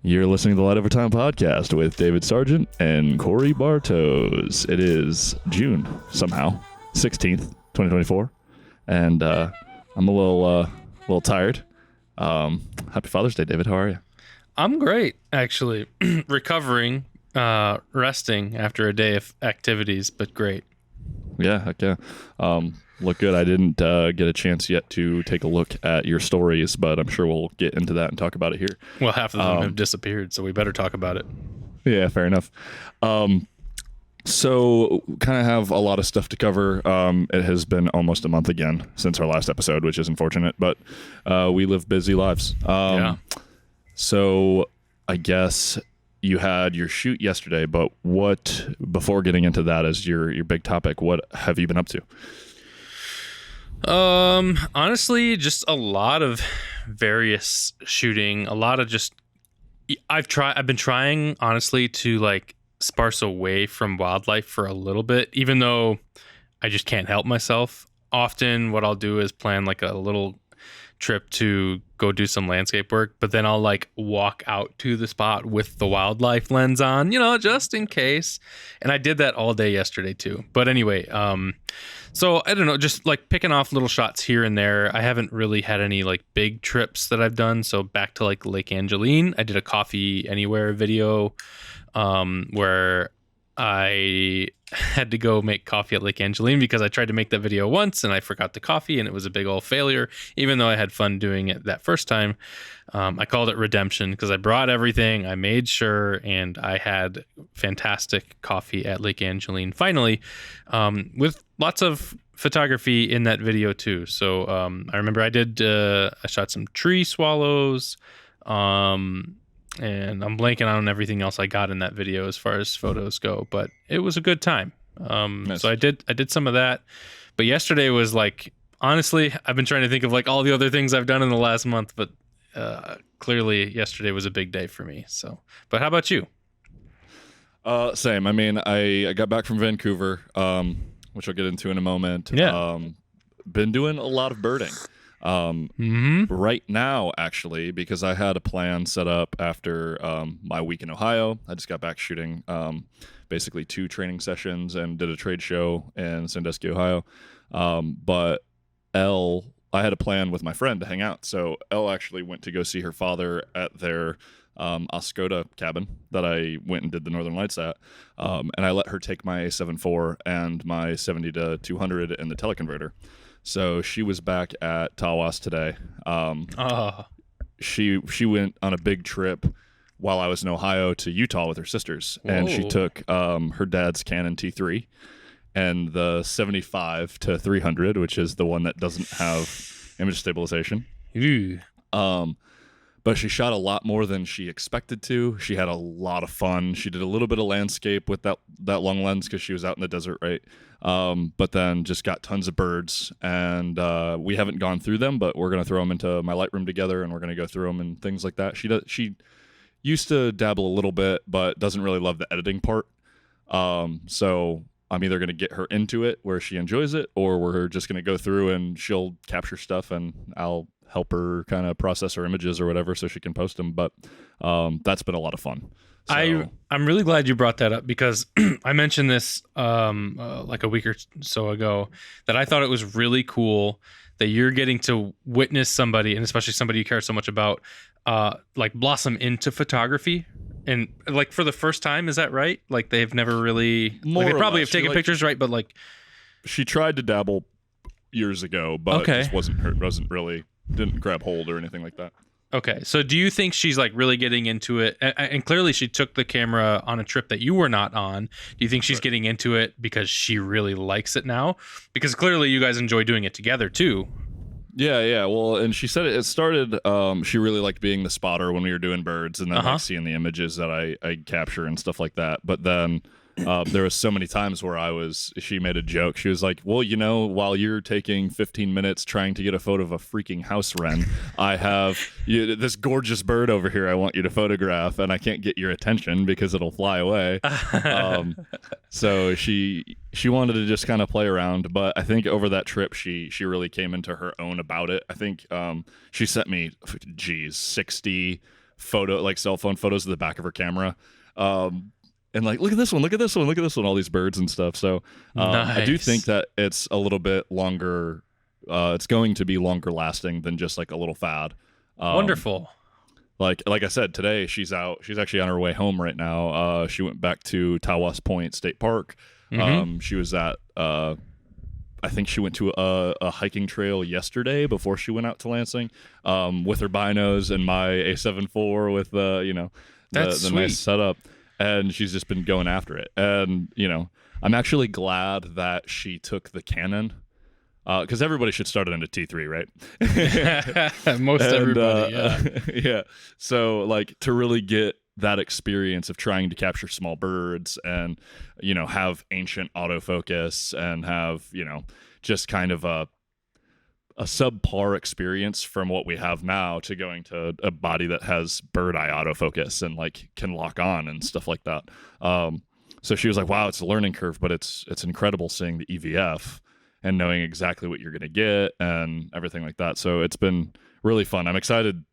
You're listening to the Light Over Time podcast with David Sargent and Korey Bartos. It is June, somehow, 16th, 2024. And I'm a little tired. Happy Father's Day, David. How are you? I'm great, actually. Recovering, resting after a day of activities, but great. Yeah, heck yeah. Look good. I didn't get a chance yet to take a look at your stories, but I'm sure we'll get into that and talk about it here. Well, half of them have disappeared, so we better talk about it. Yeah, fair enough. So kind of have a lot of stuff to cover. It has been almost a month again since our last episode, which is unfortunate, but we live busy lives. Yeah. So I guess you had your shoot yesterday, but before getting into that as your big topic, what have you been up to? Honestly, just a lot of various shooting, a lot of just I've been trying honestly to like sparse away from wildlife for a little bit, even though I just can't help myself. Often what I'll do is plan like a little trip to go do some landscape work, but then I'll like walk out to the spot with the wildlife lens on, just in case. And I did that all day yesterday too. But anyway, so I don't know, just like picking off little shots here and there. I haven't really had any like big trips that I've done. So back to like Lake Angeline, I did a Coffee Anywhere video where I had to go make coffee at Lake Angeline because I tried to make that video once and I forgot the coffee and it was a big old failure, even though I had fun doing it that first time. I called it redemption because I brought everything, I made sure, and I had fantastic coffee at Lake Angeline finally, with lots of photography in that video too. So I remember I shot some tree swallows, and I'm blanking on everything else I got in that video as far as photos go, but it was a good time. Nice. So I did some of that, but yesterday was like, honestly, I've been trying to think of like all the other things I've done in the last month, but clearly yesterday was a big day for me. So, but how about you? Same. I mean, I got back from Vancouver, which I'll get into in a moment. Yeah. Been doing a lot of birding. Right now, actually, because I had a plan set up after my week in Ohio. I just got back shooting basically 2 training sessions and did a trade show in Sandusky, Ohio. But I had a plan with my friend to hang out. So Elle actually went to go see her father at their Oscoda cabin that I went and did the Northern Lights at. And I let her take my A7 IV and my 70-200 and the teleconverter. So she was back at Tawas today. She went on a big trip while I was in Ohio to Utah with her sisters. Whoa. And she took her dad's Canon T3 and the 75-300, which is the one that doesn't have image stabilization. Ooh. But she shot a lot more than she expected to. She had a lot of fun. She did a little bit of landscape with that long lens because she was out in the desert, right? But then just got tons of birds, and we haven't gone through them, but we're going to throw them into my Lightroom together, and we're going to go through them and things like that. She used to dabble a little bit, but doesn't really love the editing part. So I'm either going to get her into it where she enjoys it, or we're just going to go through and she'll capture stuff and I'll help her kind of process her images or whatever so she can post them. But that's been a lot of fun. So, I'm really glad you brought that up because I mentioned this like a week or so ago that I thought it was really cool that you're getting to witness somebody, and especially somebody you care so much about, like blossom into photography. And like for the first time, is that right? Like they've never really, More like they or probably less. have taken pictures, right? But like she tried to dabble years ago, but Okay. just didn't grab hold or anything like that. Okay, so do you think she's like really getting into it? And clearly she took the camera on a trip that you were not on. Do you think she's getting into it because she really likes it now? Because clearly you guys enjoy doing it together too. Yeah. Well, and she said it started, she really liked being the spotter when we were doing birds and then like seeing the images that I capture and stuff like that. But then there was so many times where she made a joke. She was like, well, while you're taking 15 minutes trying to get a photo of a freaking house wren, I have this gorgeous bird over here I want you to photograph, and I can't get your attention because it'll fly away. So she wanted to just kind of play around, but I think over that trip, she really came into her own about it. I think she sent me, 60 cell phone photos of the back of her camera. And like, look at this one, look at this one, look at this one, all these birds and stuff. So I do think that it's a little bit longer. It's going to be longer lasting than just like a little fad. Wonderful. Like I said, today she's out. She's actually on her way home right now. She went back to Tawas Point State Park. She was at, I think she went to a hiking trail yesterday before she went out to Lansing, with her binos and my A7 IV with the nice setup. And she's just been going after it. And, I'm actually glad that she took the Canon, because everybody should start it into T3, right? Most everybody, yeah. Yeah. So, like, to really get that experience of trying to capture small birds and, have ancient autofocus and have, just kind of a subpar experience from what we have now to going to a body that has bird eye autofocus and like can lock on and stuff like that. So she was like, wow, it's a learning curve, but it's incredible seeing the EVF and knowing exactly what you're going to get and everything like that. So it's been really fun. I'm excited.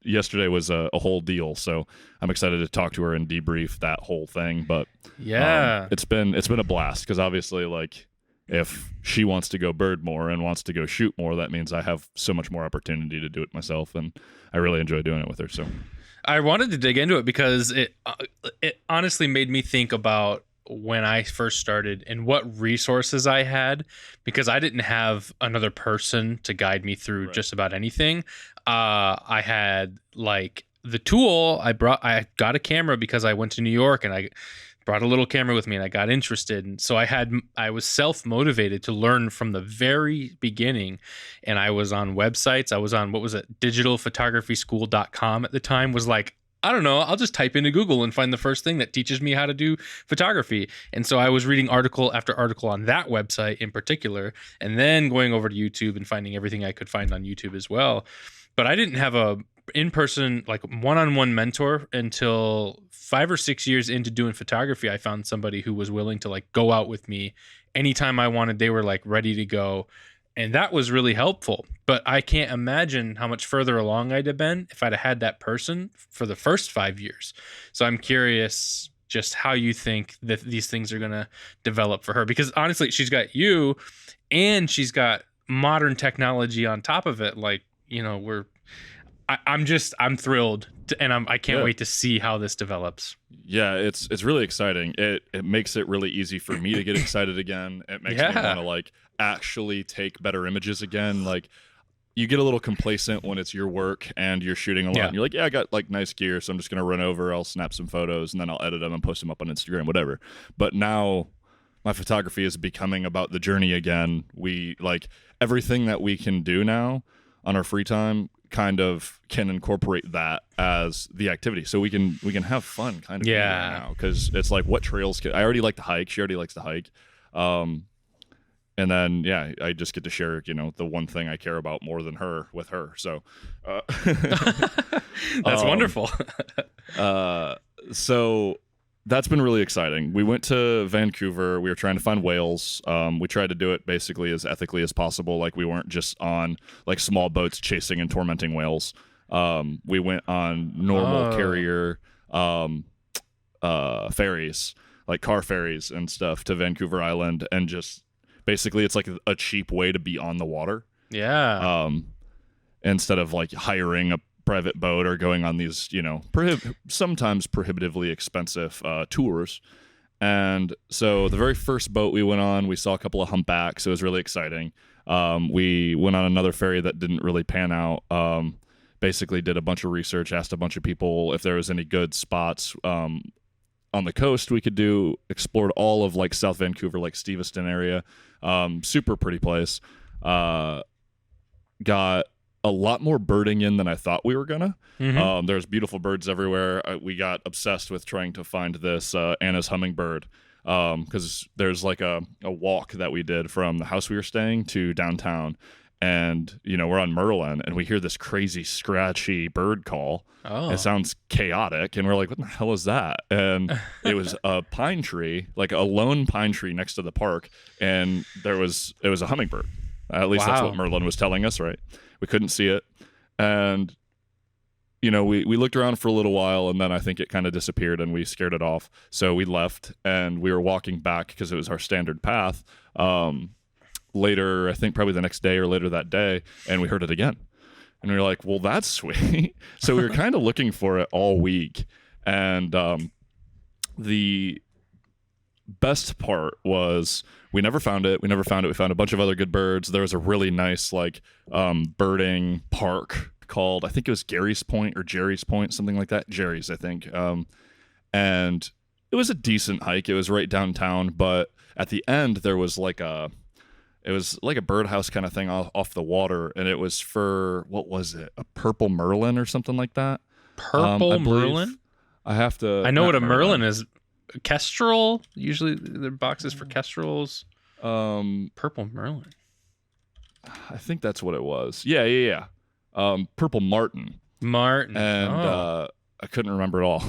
Yesterday was a whole deal. So I'm excited to talk to her and debrief that whole thing. But yeah, it's been a blast, because obviously, like, if she wants to go bird more and wants to go shoot more, that means I have so much more opportunity to do it myself, and I really enjoy doing it with her. So I wanted to dig into it because it honestly made me think about when I first started and what resources I had, because I didn't have another person to guide me through just about anything. I had like the tool I got a camera because I went to New York and I brought a little camera with me and I got interested. And so I was self-motivated to learn from the very beginning. And I was on websites. I was on, digitalphotographyschool.com at the time, was like, I don't know, I'll just type into Google and find the first thing that teaches me how to do photography. And so I was reading article after article on that website in particular, and then going over to YouTube and finding everything I could find on YouTube as well. But I didn't have a in-person, like, one-on-one mentor until 5 or 6 years into doing photography. I found somebody who was willing to like go out with me anytime I wanted. They were like ready to go, and that was really helpful. But I can't imagine how much further along I'd have been if I'd have had that person for the first 5 years. So I'm curious just how you think that these things are going to develop for her, because honestly, she's got you and she's got modern technology on top of it. Like, I'm thrilled, and I can't wait to see how this develops. Yeah, it's really exciting. It makes it really easy for me to get excited again. It makes me want to like actually take better images again. Like, you get a little complacent when it's your work and you're shooting a lot. And you're like, yeah, I got like nice gear, so I'm just gonna run over. I'll snap some photos and then I'll edit them and post them up on Instagram, whatever. But now my photography is becoming about the journey again. We like everything that we can do now on our free time kind of can incorporate that as the activity, so we can have fun kind of now, because it's like, what trails I already like to hike, she already likes to hike, and then I just get to share the one thing I care about more than her with her, so that's wonderful. So that's been really exciting. We went to Vancouver. We were trying to find whales. We tried to do it basically as ethically as possible. Like, we weren't just on like small boats chasing and tormenting whales. We went on normal carrier ferries, like car ferries and stuff, to Vancouver Island, and just basically it's like a cheap way to be on the water. Yeah. Instead of like hiring a private boat or going on these, sometimes prohibitively expensive tours. And so the very first boat we went on, we saw a couple of humpbacks. It was really exciting. We went on another ferry that didn't really pan out. Basically did a bunch of research, asked a bunch of people if there was any good spots on the coast we could do, explored all of like South Vancouver, like Steveston area. Super pretty place. Got a lot more birding in than I thought we were gonna. There's beautiful birds everywhere. We got obsessed with trying to find this Anna's hummingbird, because there's like a walk that we did from the house we were staying to downtown, and we're on Merlin and we hear this crazy scratchy bird call. It sounds chaotic, and we're like, what the hell is that? And it was a pine tree, like a lone pine tree next to the park, and it was a hummingbird. At least that's what Merlin was telling us, right? We couldn't see it. And, we looked around for a little while, and then I think it kind of disappeared and we scared it off. So we left and we were walking back because it was our standard path. Later, I think probably the next day or later that day, and we heard it again. And we were like, well, that's sweet. So we were kind of looking for it all week. And the best part was we never found it. We found a bunch of other good birds. There was a really nice birding park called, I think it was Gary's Point or Jerry's Point, something like that. Jerry's, I think. And it was a decent hike. It was right downtown, but at the end there was like a birdhouse kind of thing off the water, and it was for, what was it? A purple merlin or something like that. Purple merlin? I know what a merlin is. Kestrel, usually the boxes for kestrels. Purple merlin. I think that's what it was. Yeah. Purple martin. And I couldn't remember it all.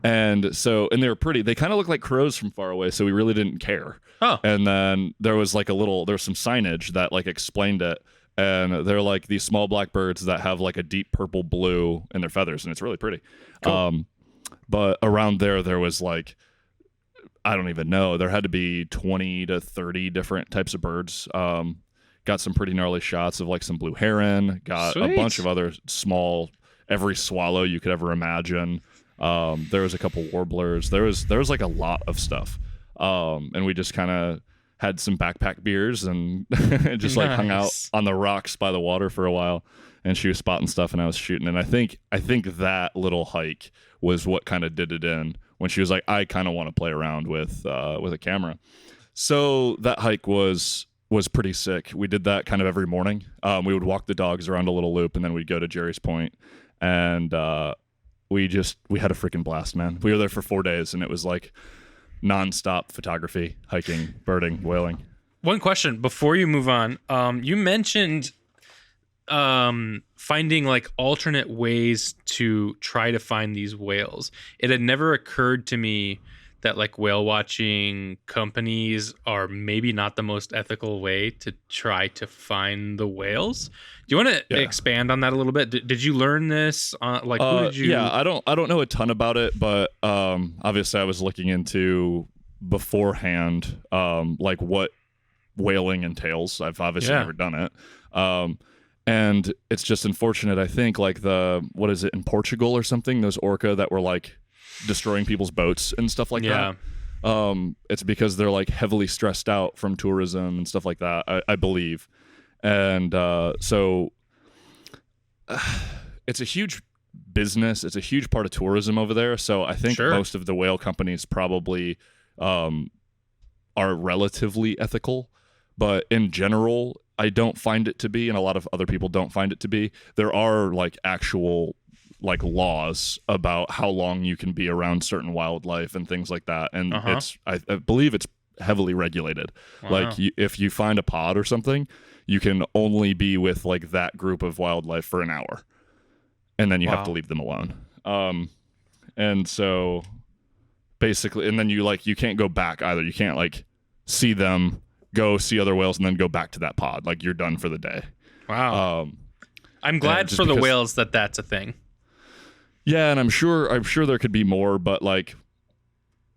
and they were pretty. They kind of looked like crows from far away, so we really didn't care. Oh. And then there was some signage that explained it. And they're like these small black birds that have like a deep purple blue in their feathers, and it's really pretty. Cool. But around there was I don't even know. There had to be 20 to 30 different types of birds. Got some pretty gnarly shots of some blue heron. Got Sweet. A bunch of other small, every swallow you could ever imagine. There was a couple warblers. There was a lot of stuff. And we just kind of had some backpack beers and just hung out on the rocks by the water for a while. And she was spotting stuff and I was shooting. And I think that little hike was what kind of did it in when she was like, I kind of want to play around with a camera. So that hike was pretty sick. We did that kind of every morning. We would walk the dogs around a little loop, and then we'd go to Jerry's Point, and we had a freaking blast, man. We were there for 4 days, and it was nonstop photography, hiking, birding, whaling. One question before you move on. You mentioned finding alternate ways to try to find these whales. It had never occurred to me that whale watching companies are maybe not the most ethical way to try to find the whales. Do you want to expand on that a little bit? Did you learn this? Who did you? Yeah, I don't know a ton about it, but obviously I was looking into beforehand, what whaling entails. I've obviously never done it. And it's just unfortunate, I think, what is it, in Portugal or something, those orca that were destroying people's boats and stuff like that. It's because they're heavily stressed out from tourism and stuff like that, I believe. And so it's a huge business. It's a huge part of tourism over there. So I think most of the whale companies probably are relatively ethical, but in general, I don't find it to be, and a lot of other people don't find it to be. There are actual laws about how long you can be around certain wildlife and things like that, and I believe it's heavily regulated. Wow. If you find a pod or something, you can only be with that group of wildlife for an hour, and then you have to leave them alone. And so basically, and then you can't go back either. You can't see them, go see other whales, and then go back to that pod. You're done for the day. Wow. I'm glad for the whales that's a thing. Yeah, and I'm sure there could be more, but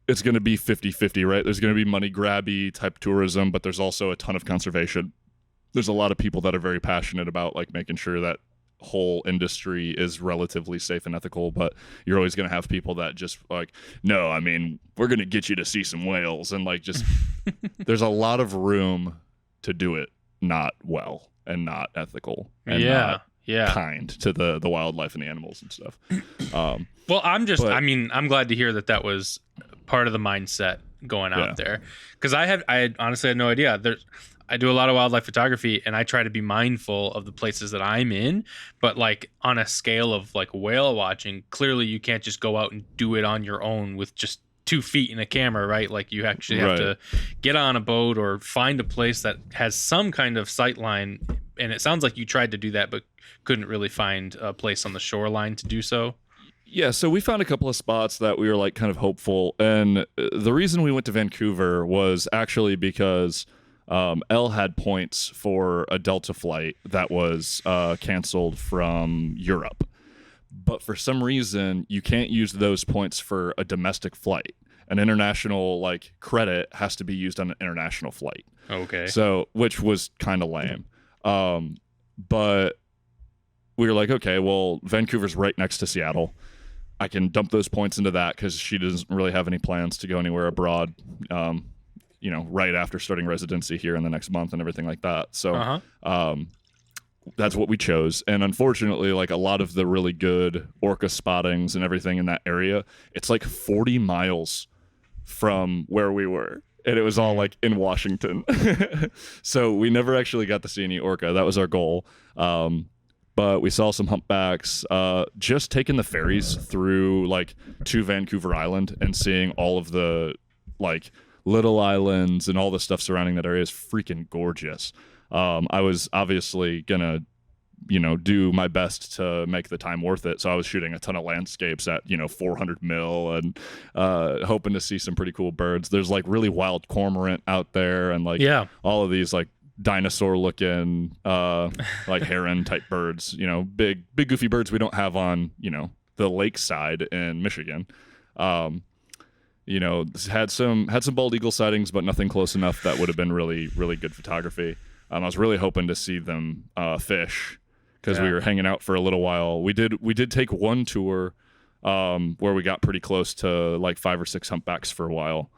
it's going to be 50-50, right? There's going to be money grabby type tourism, but there's also a ton of conservation. There's a lot of people that are very passionate about making sure that whole industry is relatively safe and ethical, but you're always going to have people that just no, I mean, we're going to get you to see some whales, and just there's a lot of room to do it not well and not ethical and not kind to the wildlife and the animals and stuff. Well, I'm glad to hear that was part of the mindset going out there, because I honestly had no idea. I do a lot of wildlife photography, and I try to be mindful of the places that I'm in, but on a scale of whale watching, clearly you can't just go out and do it on your own with just 2 feet in a camera, right? You actually have to get on a boat or find a place that has some kind of sight line. And it sounds like you tried to do that, but couldn't really find a place on the shoreline to do so. Yeah, so we found a couple of spots that we were kind of hopeful. And the reason we went to Vancouver was actually because Elle had points for a Delta flight that was canceled from Europe. but for some reason you can't use those points for a domestic flight. An international like credit has to be used on an international flight. Okay. So, which was kind of lame. But we were like, okay, well, Vancouver's right next to Seattle. I can dump those points into that because she doesn't really have any plans to go anywhere abroad, right after starting residency here in the next month and everything like that. So that's what we chose. And unfortunately, like a lot of the really good orca spottings and everything in that area, it's like 40 miles from where we were. And it was all like in Washington. So we never actually got to see any orca. That was our goal. But we saw some humpbacks, just taking the ferries through like to Vancouver Island and seeing all of the like little islands and all the stuff surrounding that area is freaking gorgeous. I was obviously gonna, do my best to make the time worth it. So I was shooting a ton of landscapes at, 400 mil and hoping to see some pretty cool birds. There's like really wild cormorant out there and like all of these like dinosaur looking like heron type birds, big goofy birds we don't have on, the lakeside in Michigan. Had some bald eagle sightings, but nothing close enough that would have been really, really good photography. I was really hoping to see them fish because we were hanging out for a little while. We did take one tour where we got pretty close to like 5 or 6 humpbacks for a while.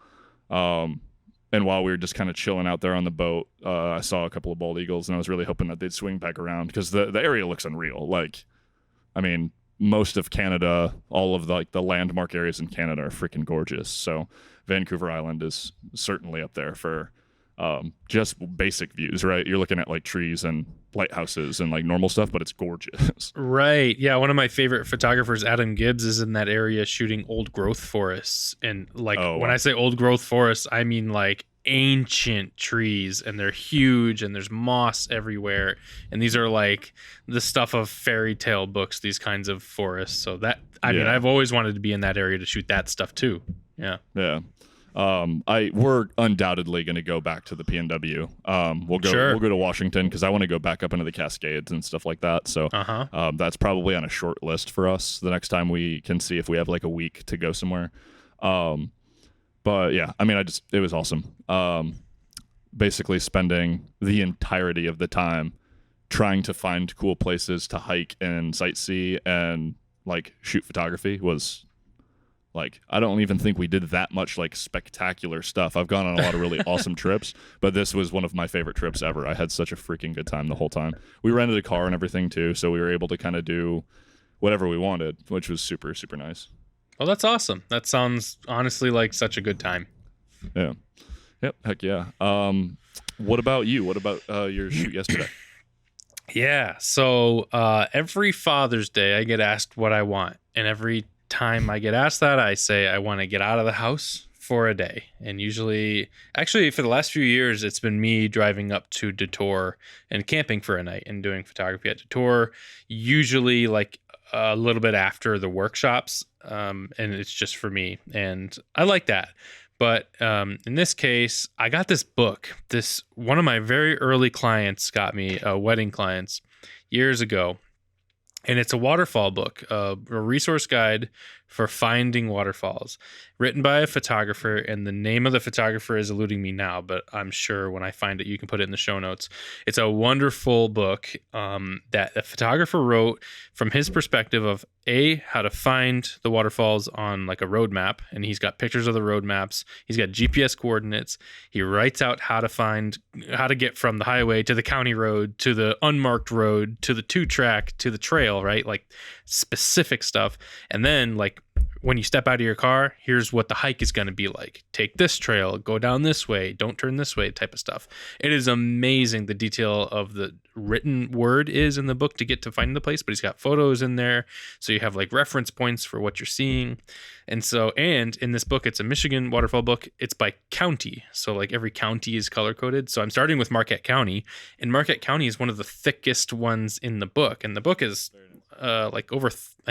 And while we were just kind of chilling out there on the boat, I saw a couple of bald eagles, and I was really hoping that they'd swing back around because the area looks unreal. Like, I mean, most of Canada, all of the landmark areas in Canada are freaking gorgeous. So Vancouver Island is certainly up there for just basic views, right? You're looking at like trees and lighthouses and like normal stuff, but it's gorgeous. Right. Yeah. One of my favorite photographers, Adam Gibbs, is in that area shooting old growth forests. And like when I say old growth forests, I mean like ancient trees, and they're huge and there's moss everywhere. And these are like the stuff of fairy tale books, these kinds of forests. So that, I mean, I've always wanted to be in that area to shoot that stuff too. Yeah. Yeah. We're undoubtedly going to go back to the PNW. We'll go to Washington because I want to go back up into the Cascades and stuff like that. So that's probably on a short list for us the next time we can see if we have like a week to go somewhere. But yeah, I mean, it was awesome. Basically spending the entirety of the time trying to find cool places to hike and sightsee and like shoot photography was like, I don't even think we did that much like spectacular stuff. I've gone on a lot of really awesome trips, but this was one of my favorite trips ever. I had such a freaking good time the whole time. We rented a car and everything too, so we were able to kind of do whatever we wanted, which was super, super nice. Well, that's awesome. That sounds honestly like such a good time. Yeah. Yep. Heck yeah. What about you? What about your shoot yesterday? Yeah. So every Father's Day, I get asked what I want, and every time I get asked that, I say I want to get out of the house for a day. And usually, actually for the last few years, it's been me driving up to Detour and camping for a night and doing photography at Detour, usually like a little bit after the workshops, and it's just for me, and I like that. But in this case, I got this book. One of my very early clients got me, wedding clients, years ago. And it's a waterfall book, a resource guide for finding waterfalls, written by a photographer. And the name of the photographer is eluding me now, but I'm sure when I find it, you can put it in the show notes. It's a wonderful book that the photographer wrote from his perspective of how to find the waterfalls on like a road map. And he's got pictures of the road maps. He's got GPS coordinates. He writes out how to get from the highway to the county road, to the unmarked road, to the 2-track, to the trail, right? Like specific stuff. And then like when you step out of your car, here's what the hike is going to be like. Take this trail, go down this way, don't turn this way, type of stuff. It is amazing the detail of the written word is in the book to get to find the place, but he's got photos in there. So you have like reference points for what you're seeing. And in this book, it's a Michigan waterfall book. It's by county. So like every county is color coded. So I'm starting with Marquette County, and Marquette County is one of the thickest ones in the book. And the book is I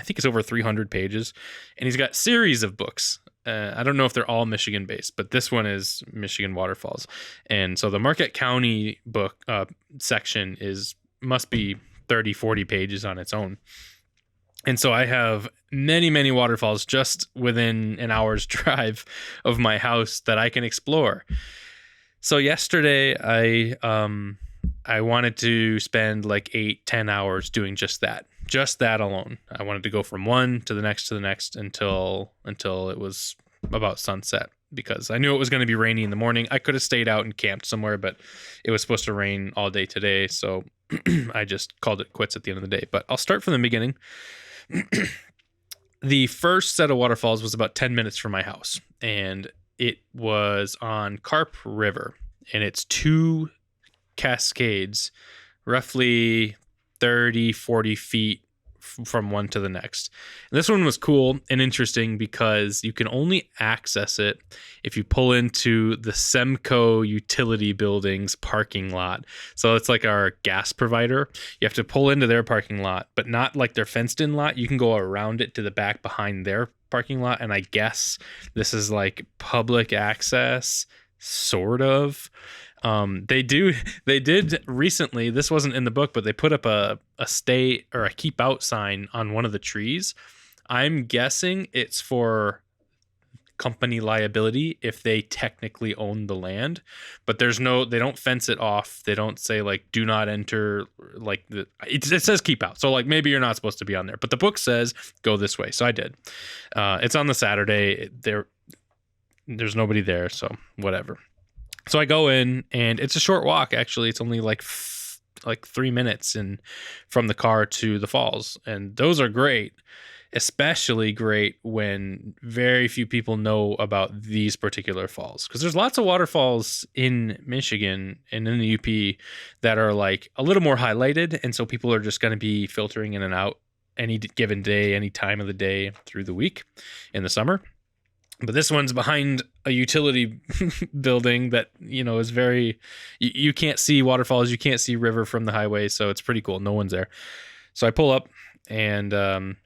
think it's over 300 pages, and he's got series of books. I don't know if they're all Michigan based, but this one is Michigan waterfalls. And so the Marquette County book section must be 30, 40 pages on its own. And so I have many, many waterfalls just within an hour's drive of my house that I can explore. So yesterday I wanted to spend like 8-10 hours doing just that alone. I wanted to go from one to the next until it was about sunset, because I knew it was going to be rainy in the morning. I could have stayed out and camped somewhere, but it was supposed to rain all day today, so I just called it quits at the end of the day. But I'll start from the beginning. The first set of waterfalls was about 10 minutes from my house, and it was on Carp River, and it's 2 cascades, roughly 30-40 feet from one to the next. And this one was cool and interesting because you can only access it if you pull into the Semco utility building's parking lot. So it's like our gas provider. You have to pull into their parking lot, but not like their fenced in lot. You can go around it to the back behind their parking lot. And I guess this is like public access, sort of. They did recently, this wasn't in the book, but they put up a stay or a keep out sign on one of the trees. I'm guessing it's for company liability if they technically own the land, but they don't fence it off. They don't say like, do not enter, like it says keep out. So like maybe you're not supposed to be on there, but the book says go this way. So I did. It's on the Saturday. There's nobody there. So whatever. So I go in, and it's a short walk. Actually, it's only like 3 minutes from the car to the falls, and those are great. Especially great when very few people know about these particular falls, because there's lots of waterfalls in Michigan and in the UP that are like a little more highlighted, and so people are just going to be filtering in and out any given day, any time of the day through the week in the summer. But this one's behind a utility building that, is very, you can't see waterfalls, you can't see river from the highway, so it's pretty cool. No one's there. So I pull up, and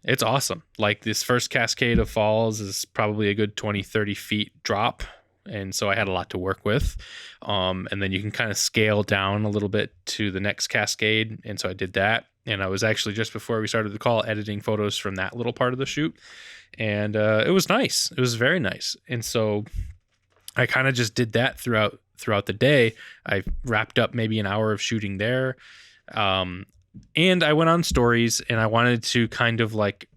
it's awesome. Like, this first cascade of falls is probably a good 20-30 feet drop, and so I had a lot to work with. And then you can kind of scale down a little bit to the next cascade, and so I did that. And I was actually, just before we started the call, editing photos from that little part of the shoot. And it was nice. It was very nice. And so I kind of just did that throughout the day. I wrapped up maybe an hour of shooting there. And I went on stories, and I wanted to kind of like,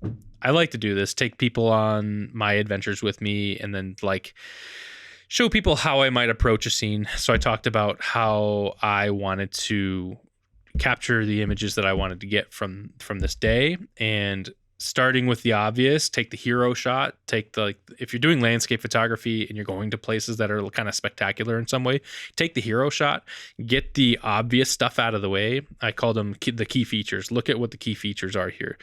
I like to do this, take people on my adventures with me, and then like show people how I might approach a scene. So I talked about how I wanted to capture the images that I wanted to get from this day, and starting with the obvious, take the hero shot, if you're doing landscape photography and you're going to places that are kind of spectacular in some way, take the hero shot, get the obvious stuff out of the way. I call them the key features. Look at what the key features are here.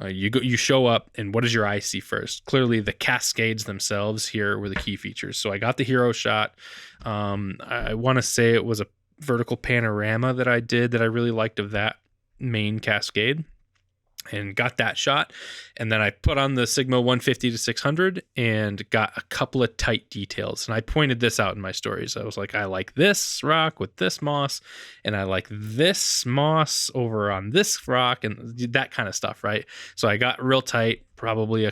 You show up, and what does your eye see first? Clearly the cascades themselves here were the key features. So I got the hero shot. I want to say it was a vertical panorama that I did that I really liked of that main cascade, and got that shot. And then I put on the Sigma 150 to 600 and got a couple of tight details. And I pointed this out in my stories. I was like, I like this rock with this moss, and I like this moss over on this rock, and that kind of stuff, right? So I got real tight, probably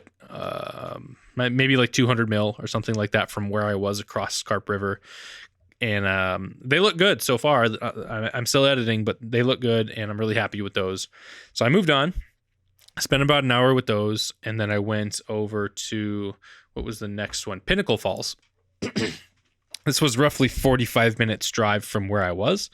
maybe like 200 mil or something like that from where I was across Carp River. And they look good so far. I'm still editing, but they look good, and I'm really happy with those. So I moved on. I spent about an hour with those, and then I went over to, what was the next one? Pinnacle Falls. This was roughly 45 minutes drive from where I was.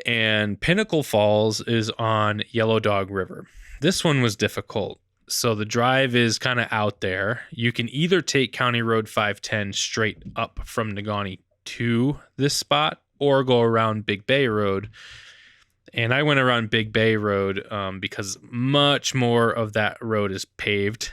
And Pinnacle Falls is on Yellow Dog River. This one was difficult. So the drive is kind of out there. You can either take County Road 510 straight up from Negaunee to this spot, or go around Big Bay Road. And I went around Big Bay Road because much more of that road is paved.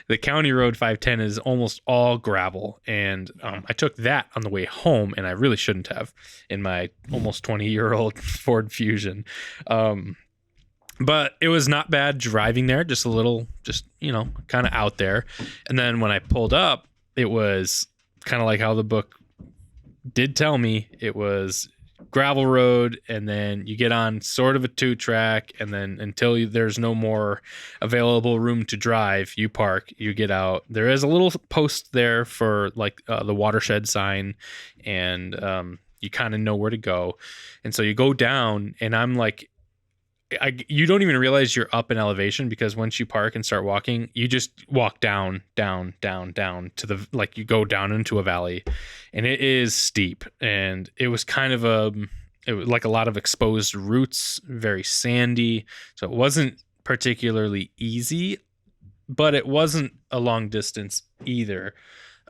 The County Road 510 is almost all gravel. And I took that on the way home, and I really shouldn't have, in my almost 20-year-old Ford Fusion. But it was not bad driving there, just a little, kind of out there. And then when I pulled up, it was kind of like how the book did tell me. It was gravel road, and then you get on sort of a 2-track, and then until there's no more available room to drive, you park, you get out. There is a little post there for like the watershed sign, and you kind of know where to go. And so you go down, and I'm like, you don't even realize you're up in elevation, because once you park and start walking, you just walk down to the, like, you go down into a valley, and it is steep, and it was kind of it was like a lot of exposed roots, very sandy. So it wasn't particularly easy, but it wasn't a long distance either.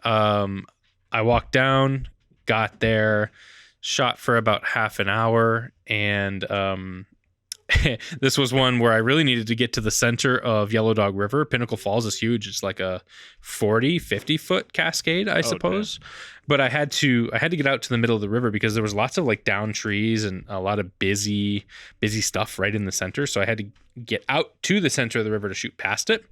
I walked down, got there, shot for about half an hour, and this was one where I really needed to get to the center of Yellow Dog River. Pinnacle Falls is huge. It's like a 50 foot cascade, I suppose. But I had to get out to the middle of the river, because there was lots of like down trees and a lot of busy stuff right in the center. So I had to get out to the center of the river to shoot past it.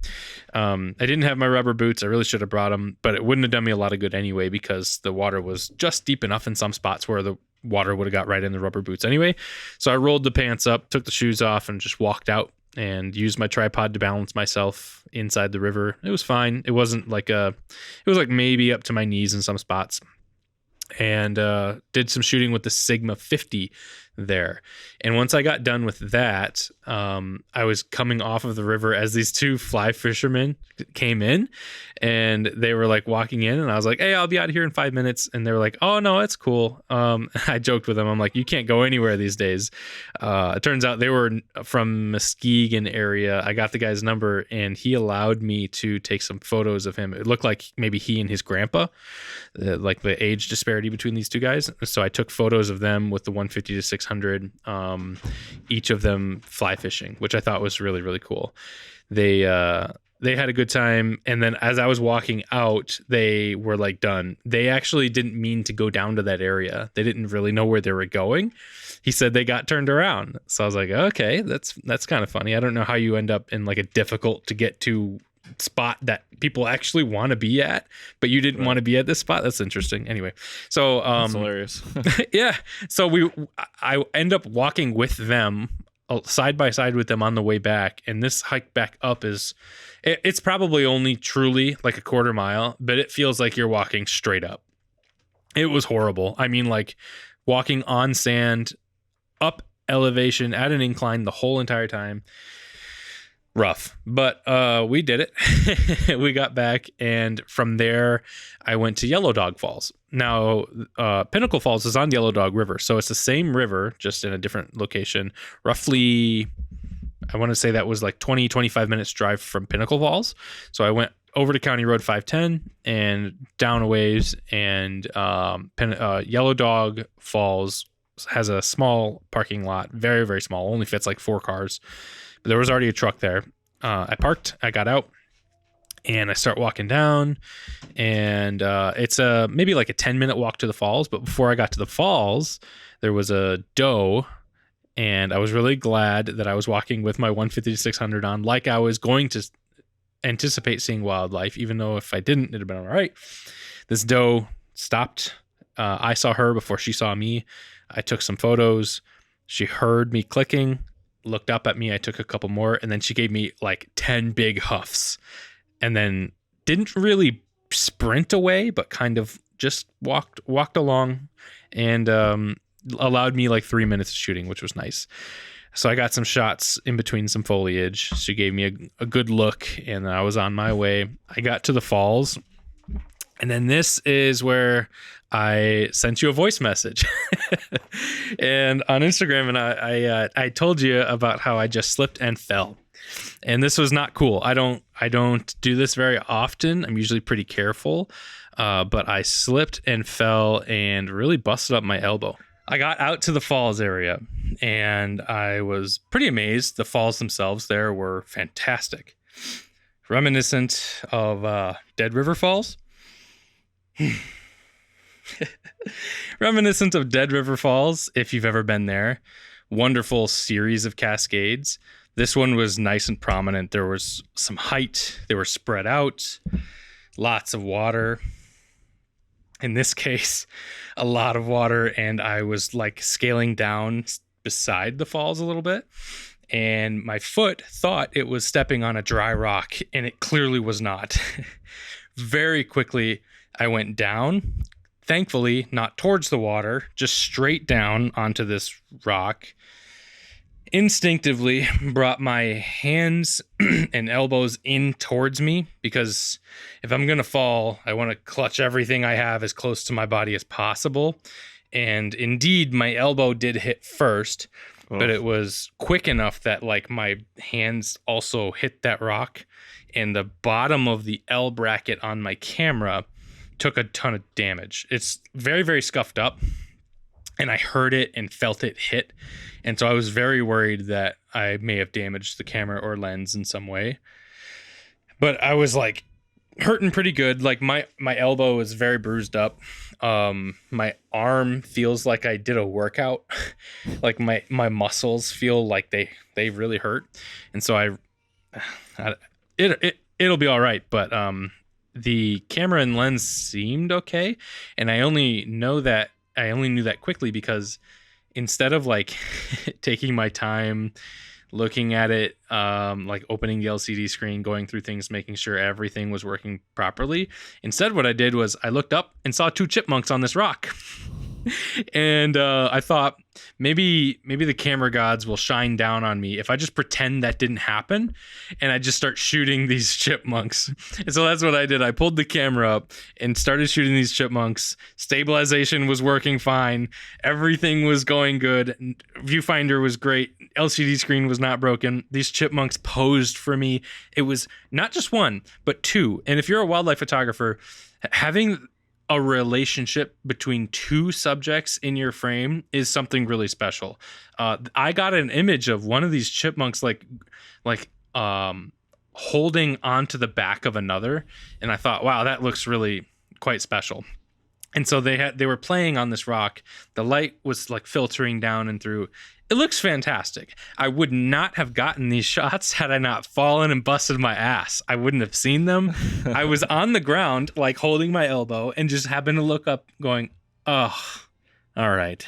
I didn't have my rubber boots. I really should have brought them, but it wouldn't have done me a lot of good anyway, because the water was just deep enough in some spots where the water would have got right in the rubber boots anyway. So I rolled the pants up, took the shoes off, and just walked out and used my tripod to balance myself inside the river. It was fine. It wasn't like it was like maybe up to my knees in some spots. And did some shooting with the Sigma 50 there. And once I got done with that, I was coming off of the river as these two fly fishermen came in, and they were like walking in, and I was like, hey, I'll be out here in 5 minutes. And they were like, oh no, it's cool. I joked with them. I'm like, you can't go anywhere these days. It turns out they were from Muskegon area. I got the guy's number, and he allowed me to take some photos of him. It looked like maybe he and his grandpa, like the age disparity between these two guys. So I took photos of them with the 150 to 600, each of them fly fishing, which I thought was really, really cool. They had a good time. And then as I was walking out, they were like done. They actually didn't mean to go down to that area. They didn't really know where they were going. He said they got turned around. So I was like, okay, that's kind of funny. I don't know how you end up in like a difficult to get to spot that people actually want to be at, but you didn't want to be at this spot. That's interesting. Anyway, so that's hilarious. yeah. So I end up walking with them side by side with them on the way back, and this hike back up it's probably only truly like a quarter mile, but it feels like you're walking straight up. It was horrible. I mean, like walking on sand, up elevation at an incline the whole entire time. Rough, but we did it. We got back, and from there I went to Yellow Dog Falls. Now Pinnacle Falls is on Yellow Dog River, so it's the same river, just in a different location. Roughly, I want to say that was like 20-25 minutes drive from Pinnacle Falls. So I went over to County Road 510 and down a ways, and Yellow Dog Falls has a small parking lot, very, very small, only fits like 4 cars. But there was already a truck there. I parked, I got out, and I start walking down, and it's maybe like a 10-minute walk to the falls. But before I got to the falls, there was a doe, and I was really glad that I was walking with my 150-600 on, like I was going to anticipate seeing wildlife, even though if I didn't, it'd have been all right. This doe stopped. I saw her before she saw me. I took some photos. She heard me clicking, looked up at me. I took a couple more, and then she gave me like 10 big huffs, and then didn't really sprint away, but kind of just walked along, and allowed me like 3 minutes of shooting, which was nice. So I got some shots in between some foliage. She gave me a good look, and I was on my way. I got to the falls, and then this is where I sent you a voice message and on Instagram, and I told you about how I just slipped and fell, and this was not cool. I don't do this very often. I'm usually pretty careful, but I slipped and fell and really busted up my elbow. I got out to the falls area, and I was pretty amazed. The falls themselves there were fantastic, reminiscent of Dead River Falls. Reminiscent of Dead River Falls, if you've ever been there. Wonderful series of cascades. This one was nice and prominent. There was some height. They were spread out. Lots of water. In this case, a lot of water, and I was like scaling down beside the falls a little bit, and my foot thought it was stepping on a dry rock, and it clearly was not. Very quickly, I went down, thankfully not towards the water, just straight down onto this rock. Instinctively brought my hands and elbows in towards me, because if I'm going to fall, I want to clutch everything I have as close to my body as possible. And indeed, my elbow did hit first, but it was quick enough that like my hands also hit that rock, and the bottom of the L bracket on my camera took a ton of damage. It's very, very scuffed up, and I heard it and felt it hit. And so I was very worried that I may have damaged the camera or lens in some way. But I was like hurting pretty good. Like my elbow is very bruised up. My arm feels like I did a workout. Like my muscles feel like they really hurt. And so it'll be all right. But the camera and lens seemed okay. And I only knew that quickly because instead of like taking my time looking at it, like opening the LCD screen, going through things, making sure everything was working properly, instead what I did was I looked up and saw 2 chipmunks on this rock. And I thought maybe the camera gods will shine down on me if I just pretend that didn't happen and I just start shooting these chipmunks. And so that's what I did. I pulled the camera up and started shooting these chipmunks. Stabilization was working fine. Everything was going good. Viewfinder was great. LCD screen was not broken. These chipmunks posed for me. It was not just 1, but 2. And if you're a wildlife photographer, having a relationship between 2 subjects in your frame is something really special. I got an image of one of these chipmunks like holding onto the back of another, and I thought, wow, that looks really quite special. And so they were playing on this rock. The light was like filtering down and through. It looks fantastic. I would not have gotten these shots had I not fallen and busted my ass. I wouldn't have seen them. I was on the ground, like holding my elbow, and just happened to look up going, oh, all right.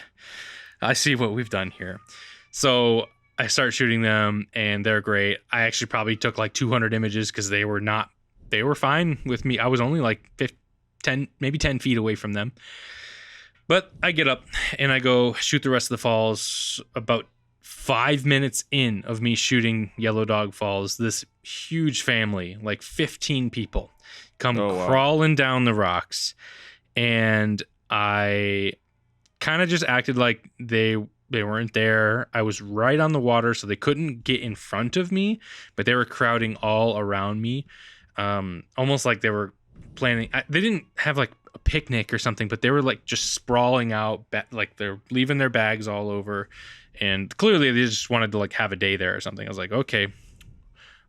I see what we've done here. So I start shooting them, and they're great. I actually probably took like 200 images because they were fine with me. I was only like 10 feet away from them. But I get up and I go shoot the rest of the falls. About 5 minutes in of me shooting Yellow Dog Falls, this huge family, like 15 people, come crawling down the rocks. And I kind of just acted like they weren't there. I was right on the water, so they couldn't get in front of me, but they were crowding all around me. Almost like they were planning. They didn't have like a picnic or something, but they were like just sprawling out, like they're leaving their bags all over, and clearly they just wanted to like have a day there or something. I was like, okay,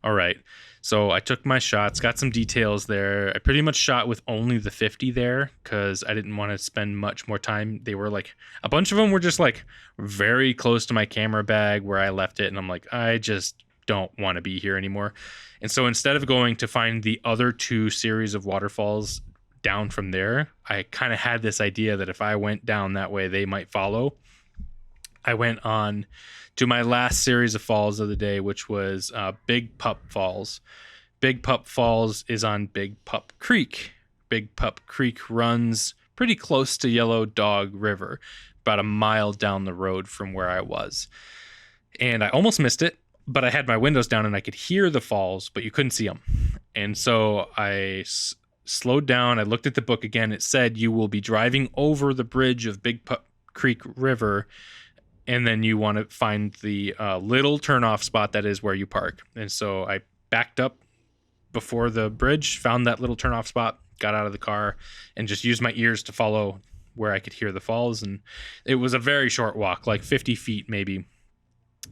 all right. So I took my shots, got some details there. I pretty much shot with only the 50 there because I didn't want to spend much more time. They were like, a bunch of them were just like very close to my camera bag where I left it, and I'm like, I just don't want to be here anymore. And so instead of going to find the other 2 series of waterfalls down from there, I kind of had this idea that if I went down that way, they might follow. I went on to my last series of falls of the day, which was Big Pup Falls. Big Pup Falls is on Big Pup Creek. Big Pup Creek runs pretty close to Yellow Dog River, about a mile down the road from where I was. And I almost missed it, but I had my windows down and I could hear the falls, but you couldn't see them. And so I slowed down. I looked at the book again. It said you will be driving over the bridge of Big Pup Creek River, and then you want to find the little turnoff spot that is where you park. And so I backed up before the bridge, found that little turnoff spot, got out of the car, and just used my ears to follow where I could hear the falls. And it was a very short walk, like 50 feet maybe.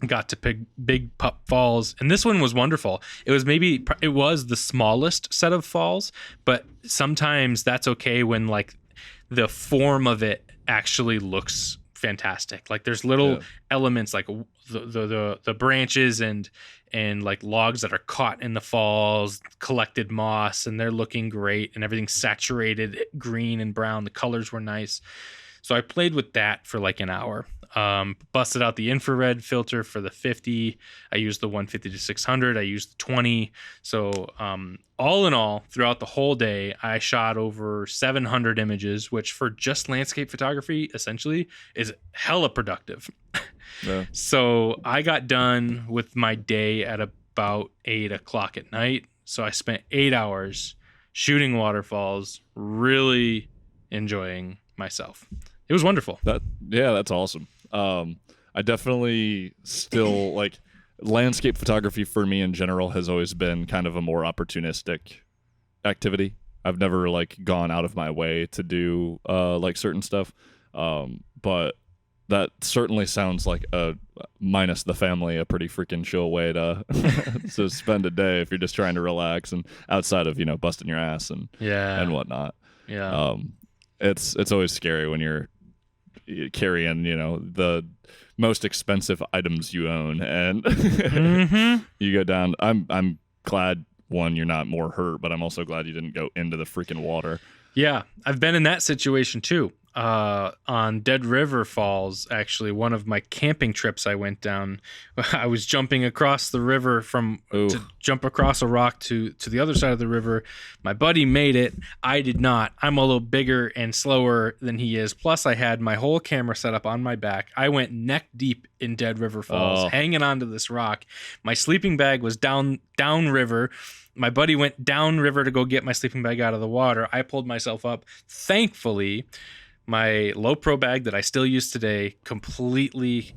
Got to Big Pup Falls, and this one was wonderful. It was the smallest set of falls, but sometimes that's okay when like the form of it actually looks fantastic. Like there's little Yeah. elements like the branches and like logs that are caught in the falls, collected moss, and they're looking great, and everything's saturated green and brown. The colors were nice. So I played with that for like an hour. Busted out the infrared filter for the 50. I used the 150 to 600. I used the 20. So all in all, throughout the whole day, I shot over 700 images, which for just landscape photography, essentially, is hella productive. Yeah. So I got done with my day at about 8 o'clock at night. So I spent 8 hours shooting waterfalls, really enjoying myself. It was wonderful. That's awesome. I definitely still like landscape photography for me in general has always been kind of a more opportunistic activity. I've never like gone out of my way to do like certain stuff. But that certainly sounds like minus the family, a pretty freaking chill way to to spend a day if you're just trying to relax and outside of, busting your ass and whatnot. Yeah. It's always scary when you're carrying, the most expensive items you own and you go down. I'm glad, one, you're not more hurt, but I'm also glad you didn't go into the freaking water. Yeah, I've been in that situation too. On Dead River Falls, actually, one of my camping trips I went down, I was jumping across the river to jump across a rock to the other side of the river. My buddy made it. I did not. I'm a little bigger and slower than he is. Plus, I had my whole camera set up on my back. I went neck deep in Dead River Falls, hanging onto this rock. My sleeping bag was down river. My buddy went down river to go get my sleeping bag out of the water. I pulled myself up. Thankfully, my low pro bag that I still use today, completely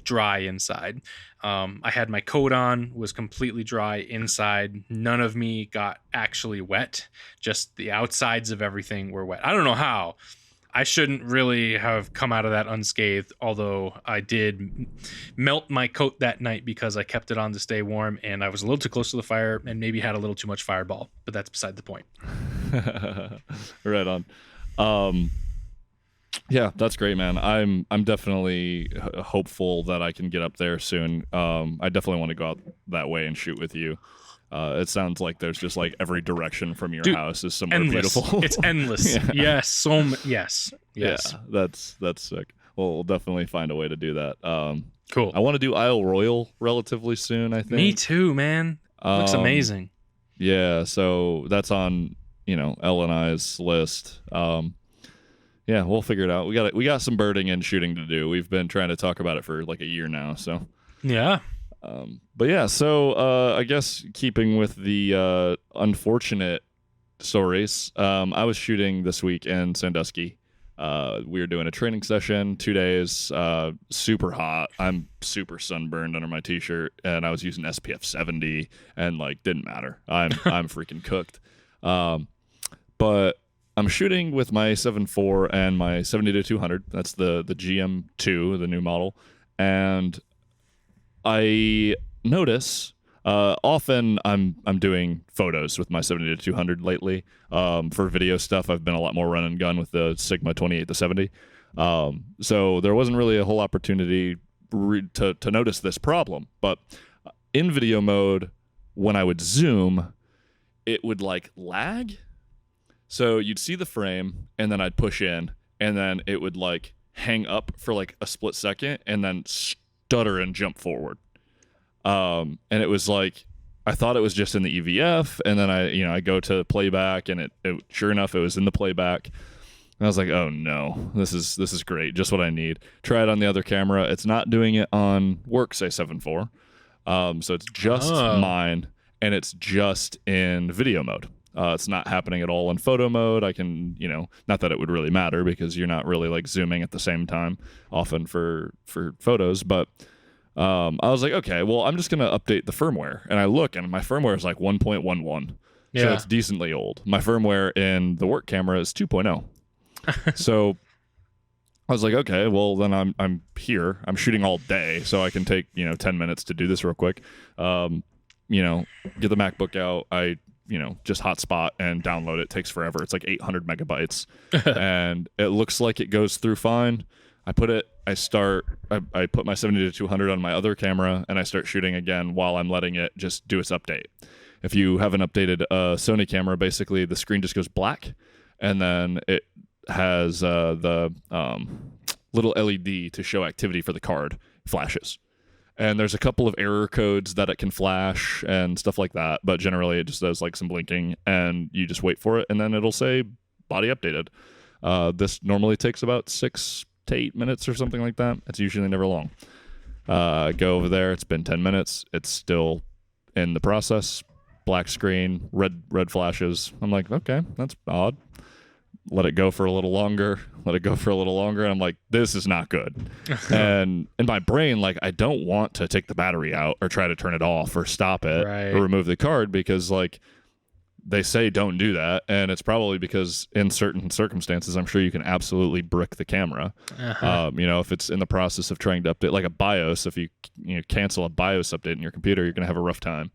dry inside. I had my coat on, was completely dry inside. None of me got actually wet. Just the outsides of everything were wet. I don't know how. I shouldn't really have come out of that unscathed, although I did melt my coat that night because I kept it on to stay warm, and I was a little too close to the fire and maybe had a little too much fireball, but that's beside the point. Right on. Yeah, that's great, man. I'm definitely hopeful that I can get up there soon. I definitely want to go out that way and shoot with you. It sounds like there's just like every direction from your house is somewhere endless. Beautiful. It's endless. Yeah. Yes. Yes. Yeah, that's sick. We'll definitely find a way to do that. Cool. I want to do Isle Royale relatively soon, I think. Me too, man. Looks amazing. Yeah, so that's on, Elle and I's list. Yeah, we'll figure it out. We got some birding and shooting to do. We've been trying to talk about it for like a year now, so. Yeah. But yeah, so I guess keeping with the unfortunate stories, I was shooting this week in Sandusky. We were doing a training session, 2 days, super hot. I'm super sunburned under my t-shirt, and I was using SPF 70, and like didn't matter. I'm freaking cooked. But I'm shooting with my 7.4 and my 70-200. That's the GM2, the new model, and I notice often I'm doing photos with my 70-200 lately. For video stuff, I've been a lot more run and gun with the Sigma 28-70. So there wasn't really a whole opportunity to notice this problem. But in video mode, when I would zoom, it would like lag. So you'd see the frame, and then I'd push in, and then it would like hang up for like a split second, and then stutter and jump forward. And it was like, I thought it was just in the EVF, and then I go to playback, and it sure enough, it was in the playback. And I was like, oh no, this is great, just what I need. Try it on the other camera. It's not doing it on Worksay 7.4. So it's just mine, and it's just in video mode. It's not happening at all in photo mode. I can, not that it would really matter because you're not really like zooming at the same time often for photos, but I was like, okay, well, I'm just going to update the firmware. And I look, and my firmware is like 1.11. Yeah. So it's decently old. My firmware in the work camera is 2.0. So I was like, okay, well, then I'm here. I'm shooting all day, so I can take, 10 minutes to do this real quick. Get the MacBook out. I just hotspot and download it. Takes forever. It's like 800 megabytes. And it looks like it goes through fine. I put my 70 to 200 on my other camera, and I start shooting again while I'm letting it just do its update. If you have an updated Sony camera, basically the screen just goes black, and then it has the little LED to show activity for the card flashes. And there's a couple of error codes that it can flash and stuff like that, but generally it just does like some blinking, and you just wait for it, and then it'll say body updated. This normally takes about 6 to 8 minutes or something like that. It's usually never long. Go over there. It's been 10 minutes. It's still in the process. Black screen, red flashes. I'm like, okay, that's odd. Let it go for a little longer. And I'm like, this is not good. And in my brain, like, I don't want to take the battery out or try to turn it off or stop it or remove the card, because like they say don't do that. And it's probably because in certain circumstances, I'm sure you can absolutely brick the camera. If it's in the process of trying to update, like a BIOS, if you cancel a BIOS update in your computer, you're going to have a rough time.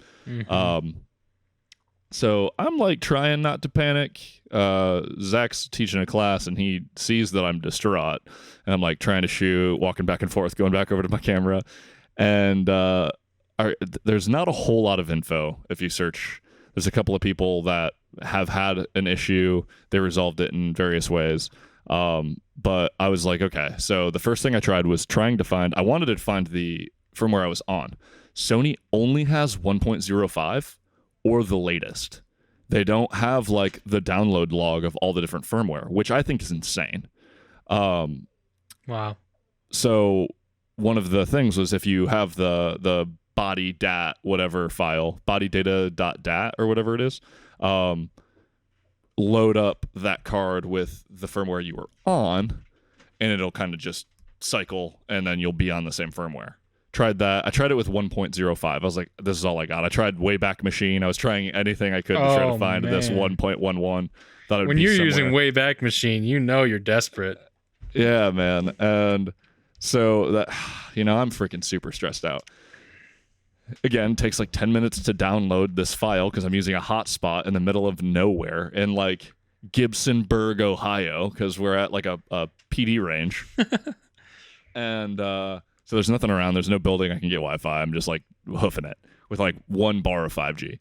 So I'm like trying not to panic. Zach's teaching a class and he sees that I'm distraught, and I'm like trying to shoot, walking back and forth, going back over to my camera. And there's not a whole lot of info. If you search, there's a couple of people that have had an issue. They resolved it in various ways. But I was like, okay. So the first thing I tried was I wanted to find the firmware I was on. Sony only has 1.05 or the latest. They don't have like the download log of all the different firmware, which I think is insane. Wow. So one of the things was, if you have the body dat whatever file, bodydata.dat or whatever it is, load up that card with the firmware you were on, and it'll kind of just cycle, and then you'll be on the same firmware. Tried that. I tried it with 1.05. I was like, this is all I got. I tried Wayback Machine. I was trying anything I could to try to find this 1.11. Thought when you're using Wayback Machine, you're desperate. Yeah, man. And so that, I'm freaking super stressed out. Again, takes like 10 minutes to download this file because I'm using a hotspot in the middle of nowhere in like Gibsonburg, Ohio, because we're at like a PD range. And so there's nothing around. There's no building I can get Wi-Fi. I'm just like hoofing it with like 1 bar of 5G.